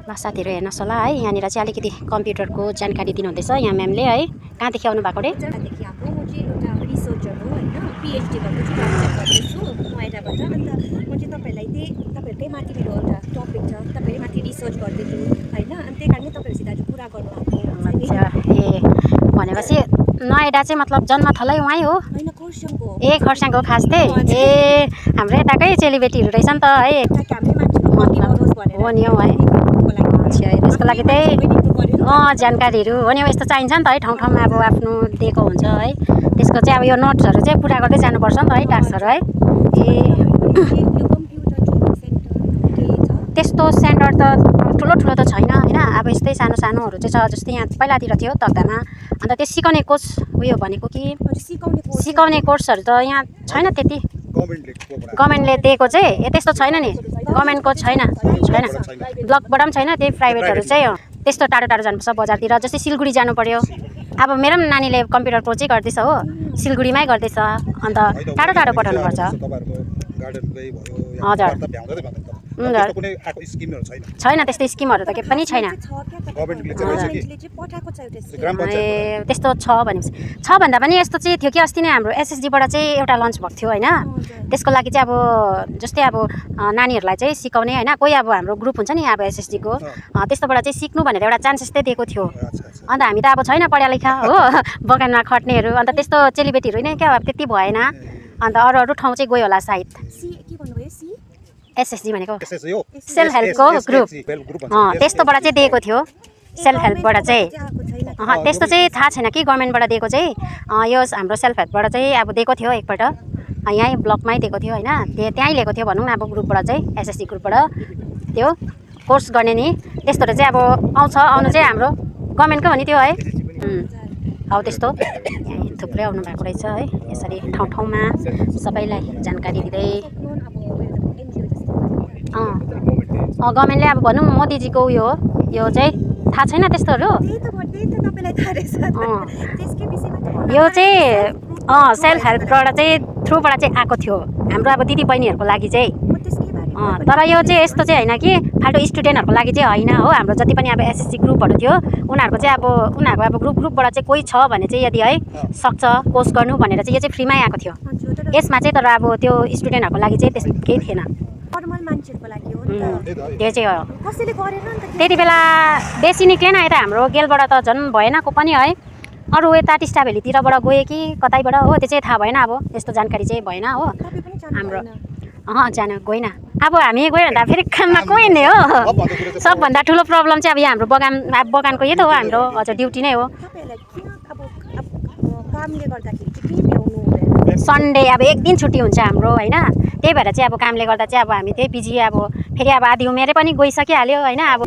ल साथीहरु हेर्नुहोस् होला है यहाँनिर चाहिँ अलिकति कम्प्युटरको जानकारी दिनुहुँदैछ यहाँ म्यामले है कहाँदेखि आउनु भएको रे जग्गादेखि आएको म चाहिँ एउटा रिसर्चर हो हैन पीएचडी गर्दैछु गर्दैछु नोएडाबाट अन्त म चाहिँ तपाईहरुलाई त्यही तपाईहरुकै माथि मेरो एउटा टपिक छ तपाईहरुले माथि रिसर्च गर्दैछु हैन अनि त्यही कारणले तपाईहरुसित आज कुरा गर्नु आएको ए भनेपछि नोएडा चाहिँ मतलब जन्मथलै उहाँ हो हैन खरसाङको ए खरसाङको खास त्यही ए हाम्रो यताकै चेलीबेटीहरु रहेछ नि त है हामीले मान्छेको मन्दिर होस् भनेर हो नि हौ है अच्छा त्यसको लागि त्यही जानकारीहरु हो नि यस्तो चाहिन्छ नि त है ठाउँ ठाउँमा अब आफ्नो दिएको हुन्छ है त्यसको चाहिँ अब यो नोट्सहरु चाहिँ पुरा गर्दै जानुपर्छ नि त है टास्कहरु है ए त्यस्तो सेन्टर त ठुलो ठुलो त छैन हैन अब यस्तै सानो सानोहरु चाहिँ छ जस्तै यहाँ पहिलातिर थियो तकदामा अन्त त्यो सिकाउने कोर्स उयो भनेको कि सिकाउने कोर्सहरु त यहाँ छैन त्यति गभर्नमेन्टले दिएको चाहिँ त्यस्तो छैन नि गभर्नमेन्टको छैन ब्लकबाट पनि छैन त्यही प्राइभेटहरु चाहिँ त्यस्तो टाढो टाढो जानुपर्छ बजारतिर जस्तै सिलगढी जानु पर्यो अब मेरो पनि नानीले कम्प्युटर कोर्स चाहिँ गर्दैछ हो सिलगढीमै गर्दैछ अन्त टाढो टाढो पठाउनु पर्छ हजुर छैन त्यस्तो स्किमहरु त के पनि छैन ए त्यस्तो छ भनेपछि छ भन्दा पनि यस्तो चाहिँ थियो कि अस्ति नै हाम्रो एसएसजी बाट चाहिँ एउटा लन्च भएको थियो हैन त्यसको लागि चाहिँ अब जस्तै अब नानीहरुलाई चाहिँ सिकाउने हैन कोही अब हाम्रो ग्रुप हुन्छ नि अब एसएसजी को त्यस्तोबाट चाहिँ सिक्नु भनेर एउटा चान्सेस चाहिँ दिएको थियो अन्त हामी त अब छैन पढा लेखा हो बगानमा खट्नेहरु अन्त त्यस्तो चेलीबेटीहरु नै क्या त्यति भएन अन्त अरु अरु ठाउँ चाहिँ गयो होला सायद एसएसजी भनेको सेल्फ हेल्पको ग्रुप त्यस्तोबाट चाहिँ दिएको थियो सेल्फ हेल्पबाट चाहिँ त्यस्तो चाहिँ थाहा छैन कि गभर्नमेन्टबाट दिएको चाहिँ यो हाम्रो सेल्फ हेल्पबाट चाहिँ अब दिएको थियो एकपल्ट यहीँ ब्लकमै दिएको थियो हैन त्यहीँ लिएको थियो भनौँ न अब ग्रुपबाट चाहिँ एसएसजी ग्रुपबाट त्यो कोर्स गर्ने नि त्यस्तोहरू चाहिँ अब आउनु चाहिँ हाम्रो गभर्नमेन्टको हो नि त्यो है हौ त्यस्तो थुप्रै आउनु भएको रहेछ है यसरी ठाउँ ठाउँमा सबैलाई जानकारी दिँदै गभर्नमेन्टले अब भनौँ मोदीजीको उयो हो यो चाहिँ थाहा छैन त्यस्तोहरू यो चाहिँ सेल्फ हेल्पबाट चाहिँ थ्रुबाट चाहिँ आएको थियो हाम्रो अब दिदी बहिनीहरूको लागि चाहिँ तर यो चाहिँ यस्तो चाहिँ हैन कि फाल्टो स्टुडेन्टहरूको लागि चाहिँ हैन हो हाम्रो जति पनि अब एसएसजी ग्रुपहरू थियो उनीहरूको चाहिँ अब उनीहरूको अब ग्रुपबाट चाहिँ कोही छ भने चाहिँ यदि है सक्छ कोर्स गर्नु भनेर चाहिँ यो चाहिँ फ्रीमै आएको थियो यसमा चाहिँ तर अब त्यो स्टुडेन्टहरूको लागि चाहिँ त्यस्तो केही थिएन त्यो चाहिँ हो त्यति बेला बेसी निक्लेन यता हाम्रो गेलबाट त झन् भएन को पनि है अरू यता टिस्टा भेलीतिरबाट गयो कि कतैबाट हो त्यो चाहिँ थाहा भएन अब त्यस्तो जानकारी चाहिँ भएन हो हाम्रो जानु गएन अब हामी गयो भन्दा फेरि काममा कोही नै हो सबभन्दा ठुलो प्रब्लम चाहिँ अब यहाँ हाम्रो बगानको यही त हो हाम्रो हजुर ड्युटी नै हो सन्डे अब एक दिन छुट्टी हुन्छ हाम्रो हैन त्यही भएर चाहिँ अब कामले गर्दा चाहिँ अब हामी त्यही बिजी अब फेरि अब आधी उमेरै पनि गइसकिहाल्यो हैन अब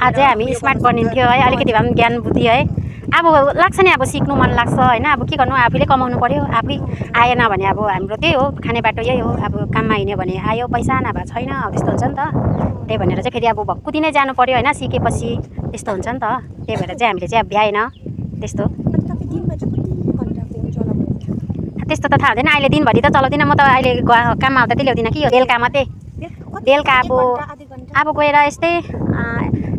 अझै हामी स्मार्ट बनिन्थ्यो है अलिकति भए पनि ज्ञान बुद्धि है अब लाग्छ नि अब सिक्नु मन लाग्छ हैन अब के गर्नु आफैले कमाउनु पर्यो आफै आएन भने अब हाम्रो त्यही हो खाने बाटो यही हो अब काममा हिँड्यो भने आयो पैसा नभए छैन त्यस्तो हुन्छ नि त त्यही भनेर चाहिँ फेरि अब भक्कु दिनै जानु पर्यो हैन सिकेपछि त्यस्तो हुन्छ नि त त्यही भएर चाहिँ हामीले चाहिँ अब भ्याएन त्यस्तो त्यस्तो त थाहा हुँदैन अहिले दिनभरि त चलाउँदिनँ म त अहिले काममा आउँदा त्यही ल्याउँदिनँ कि बेलुका मात्रै बेलुका अब गएर यस्तै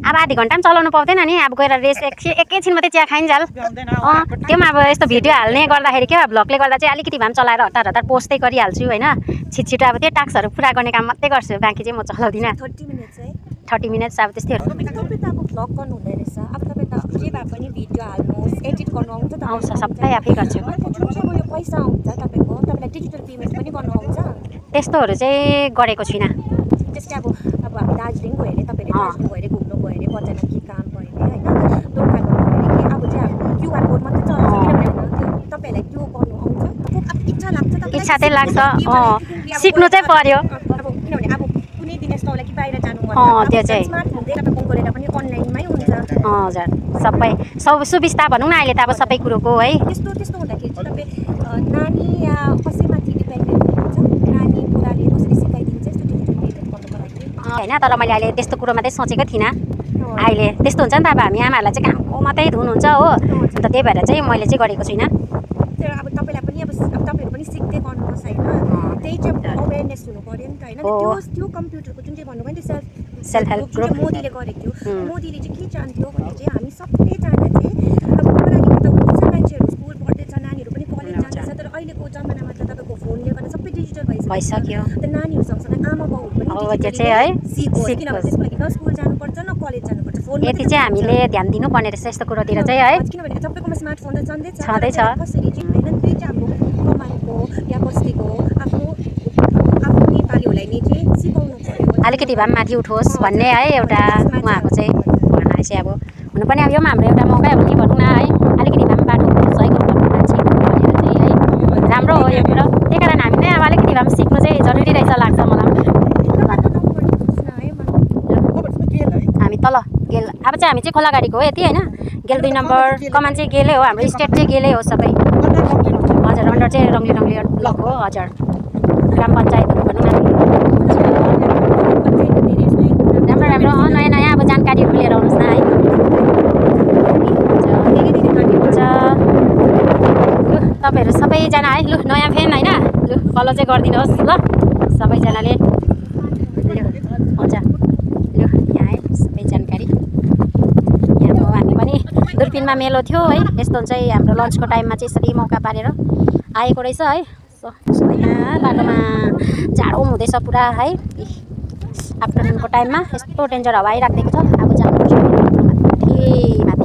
अब आधी घन्टा पनि चलाउनु पाउँदैन नि अब गएर रेस्ट एकैछिन मात्रै चिया खाइन्जाल त्यो पनि अब यस्तो भिडियो हाल्ने गर्दाखेरि क्या भ्लगले गर्दा चाहिँ अलिकति भए पनि चलाएर हतार हतार पोस्टै गरिहाल्छु होइन छिटो अब त्यो टास्कहरू पुरा गर्ने काम मात्रै गर्छु बाँकी चाहिँ म चलाउँदिनँ 30 मिनट्स अब त्यस्तै आउँछ सबै आफै गर्छु त्यस्तोहरू चाहिँ गरेको छुइनँ जस्तै अब हामी दार्जिलिङ गयो अरे तपाईँले दार्जिलिङ गएर घुम्नु गयो अरे बजारमा के काम भयो अरे होइन दोकानमा गयो अरे कि अब चाहिँ अब क्युआर कोड मात्रै चलाउँछ किनभने तपाईँहरूलाई त्यो गर्नु आउँछ अब इच्छा लाग्छ इच्छा चाहिँ लाग्छ सिक्नु चाहिँ पर्यो अब किनभने अब कुनै दिन यस्तो होला कि बाहिर जानु त्यो चाहिँ स्मार्ट हुँदै तपाईँको गरेर पनि अनलाइनमै हुन्छ हजुर सबै सुविस्ता भनौँ न अहिले त अब सबै कुरोको है त्यस्तो हुँदाखेरि चाहिँ तपाईँ नानी या कसैमाथि डिपेन्डेन्ट हुनुहुन्छ नानी बुढाले कसरी सिकाइदिन्छ यस्तो होइन तर मैले अहिले त्यस्तो कुरो मात्रै सोचेको थिइनँ अहिले त्यस्तो हुन्छ नि त अब हामी आमाहरूलाई चाहिँ कामको मात्रै धुन हुन्छ हो अन्त त्यही भएर चाहिँ मैले चाहिँ गरेको छुइनँ तर अब तपाईँलाई पनि अब तपाईँहरू पनि सिक्दै गर्नुपर्छ होइन त्यही चाहिँ अवेरनेस हुनु पऱ्यो नि त होइन त्यो कम्प्युटरको जुन चाहिँ भन्नुभयो नि त्यो सेल्फ हेल्प ग्रुप मोदीले गरेको थियो मोदीले चाहिँ के चाहन्थ्यो भने चाहिँ हामी सबैजना चाहिँ अब पढाइको त हुँदैछ मान्छेहरू स्कुल पढ्दैछ नानीहरू पनि कलेज जाँदैछ तर अहिलेको जमानामा त तपाईँको फोनले गर्दा सबै डिजिटल भइसक्यो त नानीहरू सँगसँगै आमा बाउहरू पनि त्यो चाहिँ है सिक्छ किनभने त्यसको लागि न स्कुल जानुपर्छ न कलेज जानुपर्छ फोन यति चाहिँ हामीले ध्यान दिनुपर्ने रहेछ यस्तो कुरोतिर चाहिँ है किनभने सबैकोमा स्मार्टफोन त छँदैछ छँदैछ कसरी चाहिँ होइन त्यही चाहिँ हाम्रो कमानको या बस्तीको आफ्नो नेपालीहरूलाई नै चाहिँ सिकाउनु पर्यो अलिकति भए पनि माथि उठोस् भन्ने है एउटा उहाँको चाहिँ भनाइ चाहिँ अब हुनु पनि अब यो पनि हाम्रो एउटा मौकै हो भने भनौँ न है अलिकति भए पनि बाटो सहयोग गर्नु मान्छे भनेर चाहिँ है राम्रो हो यो कुरो त्यही कारण हामी नै अब अलिकति भए पनि सिक्नु चाहिँ जरुरी रहेछ लाग्छ मलाई हामी तल गेल अब चाहिँ हामी चाहिँ खोलागाडीको हो यति होइन गेल 2 नम्बर कमान चाहिँ गेलै हो हाम्रो स्टेट चाहिँ गेलै हो सबै हजुर अन्डर चाहिँ रङ्गली ब्लक हो हजुर ग्राम पञ्चायतहरू भनौँ न राम्रो राम्रो नयाँ नयाँ अब जानकारीहरू लिएर आउनुहोस् न है हुन्छ लु तपाईँहरू सबैजना है लु नयाँ फ्यान होइन लु फलो चाहिँ गरिदिनुहोस् ल सबैजनाले हुन्छ लु यहाँ है सबै जानकारी यहाँ अब हामी पनि दुर्पिनमा मेलो थियो है यस्तो चाहिँ हाम्रो लन्चको टाइममा चाहिँ यसरी मौका पारेर आएको रहेछ है यहाँ बाटोमा जाडो हुँदैछ पुरा है आफ्टरनुनको टाइममा यस्तो डेन्जर हावा आइराखेको छ अब जानुपर्छ माथि